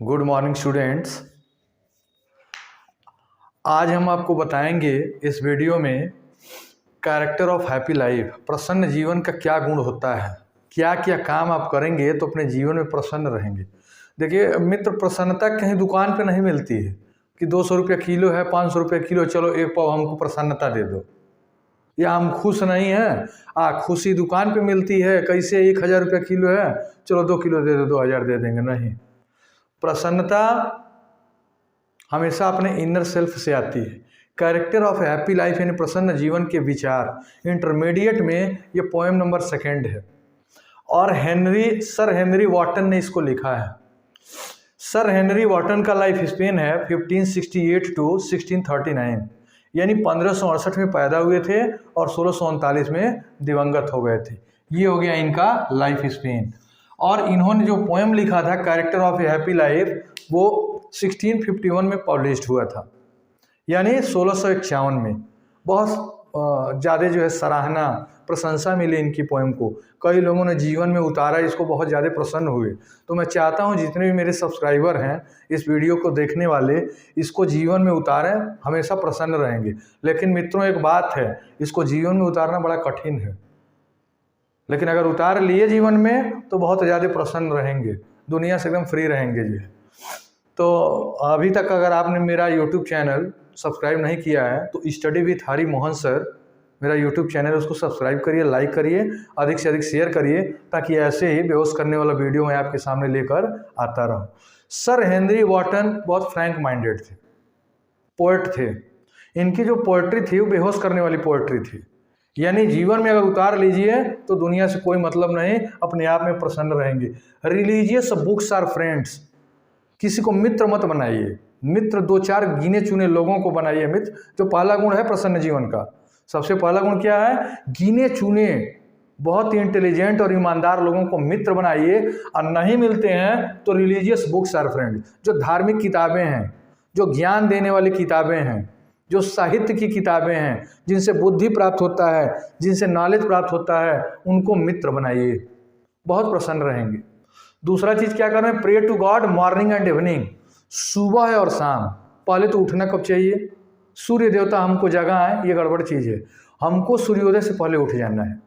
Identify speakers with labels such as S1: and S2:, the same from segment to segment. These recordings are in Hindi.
S1: Good morning students. आज हम आपको बताएंगे इस वीडियो में कैरेक्टर ऑफ हैप्पी लाइफ, प्रसन्न जीवन का क्या गुण होता है, क्या क्या काम आप करेंगे तो अपने जीवन में प्रसन्न रहेंगे। देखिए मित्र, प्रसन्नता कहीं दुकान पे नहीं मिलती है कि 200 रुपया किलो है, 500 रुपया किलो, चलो एक पाव हमको प्रसन्नता दे दो, या हम खुश नहीं हैं। खुशी दुकान पे मिलती है। कैसे 1000 रुपया किलो है, चलो 2 किलो दे दो, 2000 दे देंगे। नहीं, प्रसन्नता हमेशा अपने इनर सेल्फ से आती है। कैरेक्टर ऑफ हैप्पी लाइफ यानी प्रसन्न जीवन के विचार, इंटरमीडिएट में ये पोएम नंबर 2 है और सर हेनरी वॉटन ने इसको लिखा है। सर हेनरी वॉटन का लाइफ स्पेन है 1568 टू 1639, यानी 1568 में पैदा हुए थे और 1639 में दिवंगत हो गए थे। ये हो गया इनका लाइफ स्पेन। और इन्होंने जो पोएम लिखा था character of A happy life, वो 1651 में पब्लिश्ड हुआ था, यानी 1651 में। बहुत ज़्यादा जो है सराहना, प्रशंसा मिली इनकी पोएम को। कई लोगों ने जीवन में उतारा, इसको बहुत ज़्यादा प्रसन्न हुए। तो मैं चाहता हूँ जितने भी मेरे सब्सक्राइबर हैं, इस वीडियो को देखने वाले, इसको जीवन में उतारें, हमेशा प्रसन्न रहेंगे। लेकिन मित्रों एक बात है, इसको जीवन में उतारना बड़ा कठिन है, लेकिन अगर उतार लिए जीवन में तो बहुत ज़्यादा प्रसन्न रहेंगे, दुनिया से एकदम फ्री रहेंगे जी। तो अभी तक अगर आपने मेरा यूट्यूब चैनल सब्सक्राइब नहीं किया है तो study with Hari Mohan sir मेरा यूट्यूब चैनल है, उसको सब्सक्राइब करिए, लाइक करिए, अधिक से अधिक शेयर करिए, ताकि ऐसे ही बेहोश करने वाला वीडियो मैं आपके सामने लेकर आता रहूं। सर हेनरी वॉटन बहुत फ्रैंक माइंडेड थे, पोएट थे। इनकी जो पोएट्री थी वो बेहोश करने वाली पोएट्री थी, यानी जीवन में अगर उतार लीजिए तो दुनिया से कोई मतलब नहीं, अपने आप में प्रसन्न रहेंगे। रिलीजियस बुक्स आर फ्रेंड्स, किसी को मित्र मत बनाइए, मित्र 2-4 गिने चुने लोगों को बनाइए मित्र। जो पहला गुण है प्रसन्न जीवन का, सबसे पहला गुण क्या है? गिने चुने बहुत ही इंटेलिजेंट और ईमानदार लोगों को मित्र बनाइए। और नहीं मिलते हैं तो रिलीजियस बुक्स आर फ्रेंड, जो धार्मिक किताबें हैं, जो ज्ञान देने वाली किताबें हैं, जो साहित्य की किताबें हैं, जिनसे बुद्धि प्राप्त होता है, जिनसे नॉलेज प्राप्त होता है, उनको मित्र बनाइए, बहुत प्रसन्न रहेंगे। दूसरा चीज़ क्या करना है? Pray to God morning and evening, सुबह है और शाम। पहले तो उठना कब चाहिए? सूर्य देवता हमको जगाएं, ये गड़बड़ चीज़ है। हमको सूर्योदय से पहले उठ जाना है,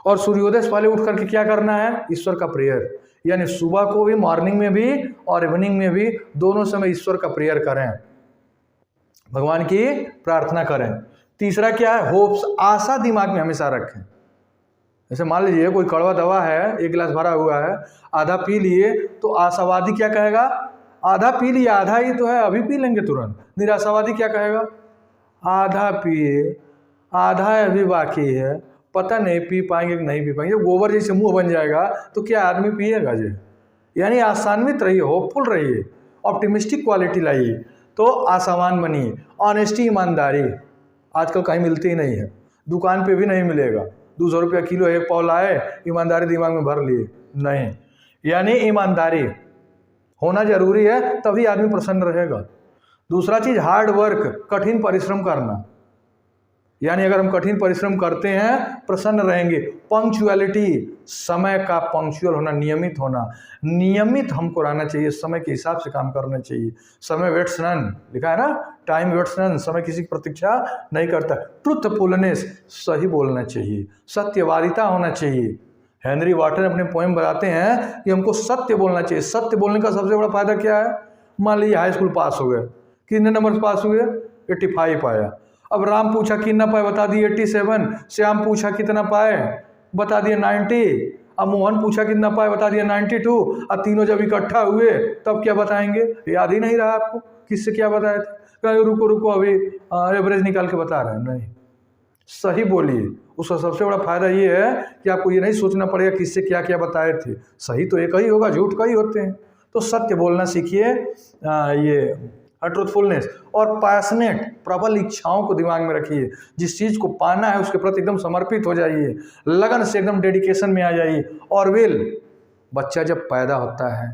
S1: और सूर्योदय से पहले उठ करके क्या करना है? ईश्वर का प्रेयर, यानी सुबह को भी, मॉर्निंग में भी और इवनिंग में भी, दोनों समय ईश्वर का प्रेयर करें, भगवान की प्रार्थना करें। तीसरा क्या है? होप्स, आशा दिमाग में हमेशा रखें। जैसे मान लीजिए कोई कड़वा दवा है, 1 गिलास भरा हुआ है, आधा पी लिए तो आशावादी क्या कहेगा? आधा पी लिया, आधा ही तो है, अभी पी लेंगे तुरंत। निराशावादी क्या कहेगा? आधा पिए, आधा अभी बाकी है, पता नहीं पी पाएंगे कि नहीं पी पाएंगे। जब गोबर जैसे मुंह बन जाएगा तो क्या आदमी पिएगा जी? यानी आशान्वित रहिए, होपफुल रहिए, ऑप्टिमिस्टिक क्वालिटी लाइए, तो आशावान बनिए। ऑनेस्टी, ईमानदारी आजकल कहीं मिलती ही नहीं है, दुकान पे भी नहीं मिलेगा। 200 रुपया किलो एक पाव लाए, ईमानदारी दिमाग में भर लिए, नहीं। यानी ईमानदारी होना जरूरी है, तभी आदमी प्रसन्न रहेगा। दूसरा चीज़ हार्ड वर्क, कठिन परिश्रम करना, यानी अगर हम कठिन परिश्रम करते हैं प्रसन्न रहेंगे। पंक्चुअलिटी, समय का पंक्चुअल होना, नियमित होना, नियमित हमको रहना चाहिए, समय के हिसाब से काम करना चाहिए। समय वेट्स नन, लिखा है ना, टाइम वेट्स नन, समय किसी की प्रतीक्षा नहीं करता। ट्रुथफुलनेस, सही बोलना चाहिए, सत्यवादिता होना चाहिए। हेनरी वॉटन अपने पोएम बताते हैं कि हमको सत्य बोलना चाहिए। सत्य बोलने का सबसे बड़ा फायदा क्या है? मान लीजिए हाई स्कूल पास हो गए, कितने नंबर पास हुए? 85 पाया। अब राम पूछा कितना पाए, बता दिए 87। श्याम पूछा कितना पाए, बता दिए 90। अब मोहन पूछा कितना पाए, बता दिए 92। अब तीनों जब इकट्ठा हुए तब क्या बताएंगे? याद ही नहीं रहा आपको किससे क्या बताए थे। कहीं रुको रुको, अभी एवरेज निकाल के बता रहे हैं। नहीं, सही बोलिए। उसका सबसे बड़ा फायदा ये है कि आपको ये नहीं सोचना पड़ेगा किससे क्या क्या बताए थे। सही तो एक ही होगा, झूठ कई होते हैं। तो सत्य बोलना सीखिए, ये ट्रूथफुलनेस। और पैशनेट, प्रबल इच्छाओं को दिमाग में रखिए। जिस चीज़ को पाना है उसके प्रति एकदम समर्पित हो जाइए, लगन से एकदम डेडिकेशन में आ जाइए। और बच्चा जब पैदा होता है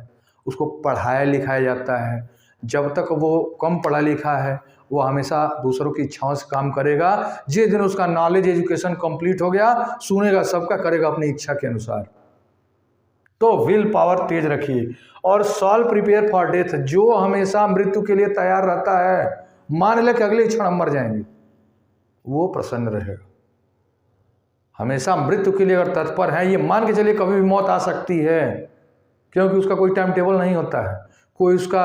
S1: उसको पढ़ाया लिखाया जाता है, जब तक वो कम पढ़ा लिखा है वो हमेशा दूसरों की इच्छाओं से काम करेगा। जिस दिन उसका नॉलेज एजुकेशन कंप्लीट हो गया, सुनेगा सबका, करेगा अपनी इच्छा के अनुसार। तो विल पावर तेज रखिए। और सॉल प्रिपेयर फॉर डेथ, जो हमेशा मृत्यु के लिए तैयार रहता है, मान ले कि अगले क्षण हम मर जाएंगे, वो प्रसन्न रहेगा। हमेशा मृत्यु के लिए अगर तत्पर है, ये मान के चलिए कभी भी मौत आ सकती है, क्योंकि उसका कोई टाइम टेबल नहीं होता है, कोई उसका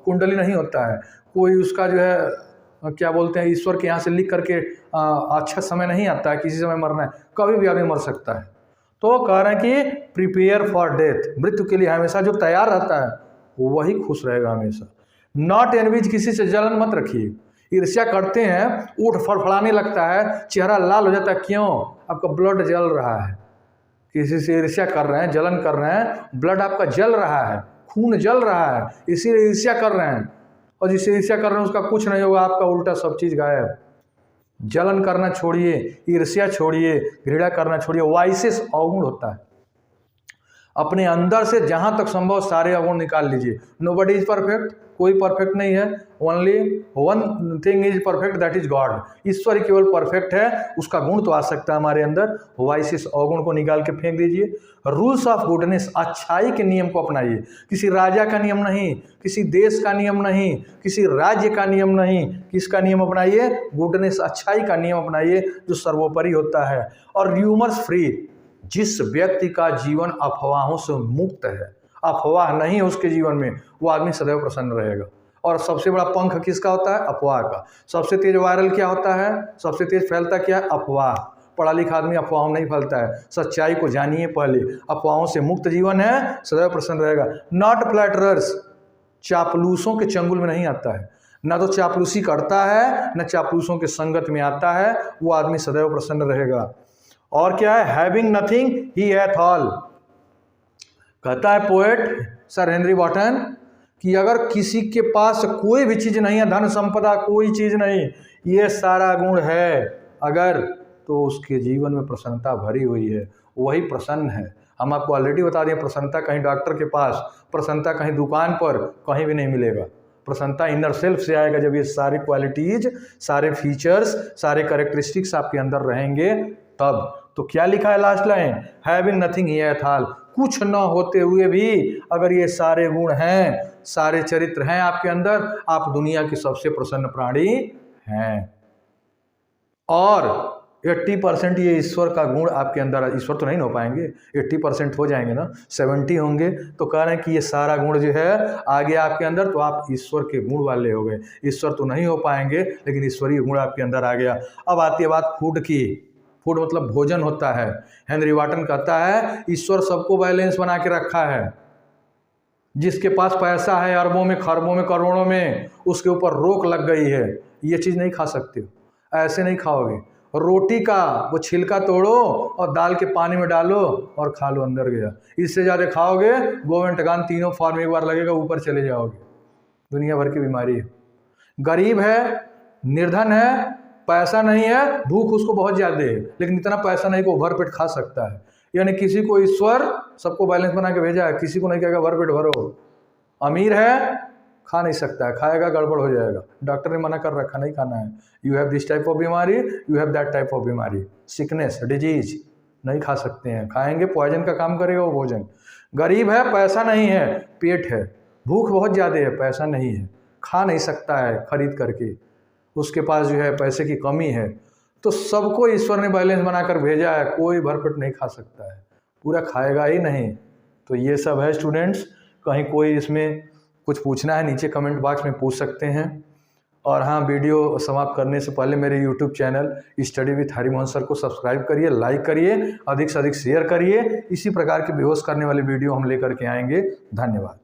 S1: कुंडली नहीं होता है, कोई उसका जो है क्या बोलते हैं ईश्वर के यहाँ से लिख करके अच्छा समय नहीं आता है, किसी समय मरना है, कभी भी आदमी मर सकता है। तो कह रहे हैं कि प्रिपेयर फॉर डेथ, मृत्यु के लिए हमेशा जो तैयार रहता है वही खुश रहेगा हमेशा। नॉट एनविज, किसी से जलन मत रखिए। ईर्ष्या करते हैं, ऊँट फड़फड़ाने लगता है, चेहरा लाल हो जाता है, क्यों? आपका ब्लड जल रहा है। किसी से ईर्ष्या कर रहे हैं, जलन कर रहे हैं, ब्लड आपका जल रहा है, खून जल रहा है, इसीलिए ईर्ष्या कर रहे हैं। और जिससे ईर्ष्या कर रहे हैं उसका कुछ नहीं होगा, आपका उल्टा सब चीज़ गायब। जलन करना छोड़िए, ईर्ष्या छोड़िए, घृणा करना छोड़िए। वाइसेस अवगुण होता है, अपने अंदर से जहाँ तक संभव सारे अवगुण निकाल लीजिए। नोबडी इज परफेक्ट, कोई परफेक्ट नहीं है, only one thing is perfect, that is God. ईश्वर ही केवल परफेक्ट है, उसका गुण तो आ सकता है हमारे अंदर। वाइसेस अवगुण को निकाल के फेंक दीजिए। रूल्स ऑफ गुडनेस, अच्छाई के नियम को अपनाइए। किसी राजा का नियम नहीं, किसी देश का नियम नहीं, किसी राज्य का नियम नहीं, किसका नियम अपनाइए? गुडनेस, अच्छाई का नियम अपनाइए, जो सर्वोपरि होता है। और र्यूमर्स फ्री, जिस व्यक्ति का जीवन अफवाहों से मुक्त है, अफवाह नहीं है उसके जीवन में, वो आदमी सदैव प्रसन्न रहेगा। और सबसे बड़ा पंख किसका होता है? अफवाह का। सबसे तेज वायरल क्या होता है? सबसे तेज फैलता क्या है? अफवाह। पढ़ा लिखा आदमी अफवाहों नहीं फैलता है। सच्चाई को जानिए पहले, अफवाहों से मुक्त जीवन है, सदैव प्रसन्न रहेगा। नॉट फ्लैटरर्स, चापलूसों के चंगुल में नहीं आता है, ना तो चापलूसी करता है, न चापलूसों के संगत में आता है, वो आदमी सदैव प्रसन्न रहेगा। और क्या है? हैविंग नथिंग ही हैथ ऑल। कहता है पोएट सर हेनरी वॉटन कि अगर किसी के पास कोई भी चीज़ नहीं है, धन संपदा कोई चीज़ नहीं, ये सारा गुण है अगर, तो उसके जीवन में प्रसन्नता भरी हुई है, वही प्रसन्न है। हम आपको ऑलरेडी बता दें, प्रसन्नता कहीं डॉक्टर के पास, प्रसन्नता कहीं दुकान पर, कहीं भी नहीं मिलेगा। प्रसन्नता इनर सेल्फ से आएगा, जब ये सारी क्वालिटीज़, सारे फीचर्स, सारे कैरेक्टरिस्टिक्स आपके अंदर रहेंगे तब। तो क्या लिखा है लास्ट लाइन? हैविंग नथिंग ही हैथ ऑल, कुछ न होते हुए भी अगर ये सारे गुण हैं, सारे चरित्र हैं आपके अंदर, आप दुनिया की सबसे प्रसन्न प्राणी हैं। और 80% ये ईश्वर का गुण आपके अंदर, ईश्वर तो नहीं हो पाएंगे, 80% हो जाएंगे ना, 70 होंगे। तो कह रहे हैं कि ये सारा गुण जो है आ गया आपके अंदर, तो आप ईश्वर के गुण वाले हो गए। ईश्वर तो नहीं हो पाएंगे, लेकिन ईश्वरीय गुण आपके अंदर आ गया। अब आती है बात फूड की। फूड मतलब भोजन होता है। हेनरी वॉटन कहता है ईश्वर सबको बैलेंस बना के रखा है। जिसके पास पैसा है अरबों में, खरबों में, करोड़ों में, उसके ऊपर रोक लग गई है, ये चीज़ नहीं खा सकते हो, ऐसे नहीं खाओगे। रोटी का वो छिलका तोड़ो और दाल के पानी में डालो और खा लो, अंदर गया। इससे ज़्यादा खाओगे, गोवेंट गान तीनों फॉर्म एक बार लगेगा, ऊपर चले जाओगे। दुनिया भर की बीमारी है। गरीब है, निर्धन है, पैसा नहीं है, भूख उसको बहुत ज़्यादा है, लेकिन इतना पैसा नहीं को भरपेट खा सकता है। यानी किसी को ईश्वर सबको बैलेंस बना के भेजा है, किसी को नहीं कहेगा भरपेट भरो। अमीर है, खा नहीं सकता है, खाएगा गड़बड़ हो जाएगा, डॉक्टर ने मना कर रखा नहीं खाना है। You have this type of बीमारी, you have that type of बीमारी, सिकनेस, डिजीज, नहीं खा सकते हैं। खाएंगे पॉइजन का काम करेगा वो भोजन। गरीब है, पैसा नहीं है, पेट है, भूख बहुत ज़्यादा है, पैसा नहीं है, खा नहीं सकता है खरीद करके, उसके पास जो है पैसे की कमी है। तो सबको ईश्वर ने बैलेंस बनाकर भेजा है, कोई भरपेट नहीं खा सकता है, पूरा खाएगा ही नहीं। तो ये सब है स्टूडेंट्स। कहीं कोई इसमें कुछ पूछना है नीचे कमेंट बॉक्स में पूछ सकते हैं। और हाँ, वीडियो समाप्त करने से पहले मेरे YouTube channel study with Harimohan sir को सब्सक्राइब करिए, लाइक करिए, अधिक से अधिक शेयर करिए। इसी प्रकार के बेहोश करने वाली वीडियो हम लेकर के आएंगे। धन्यवाद।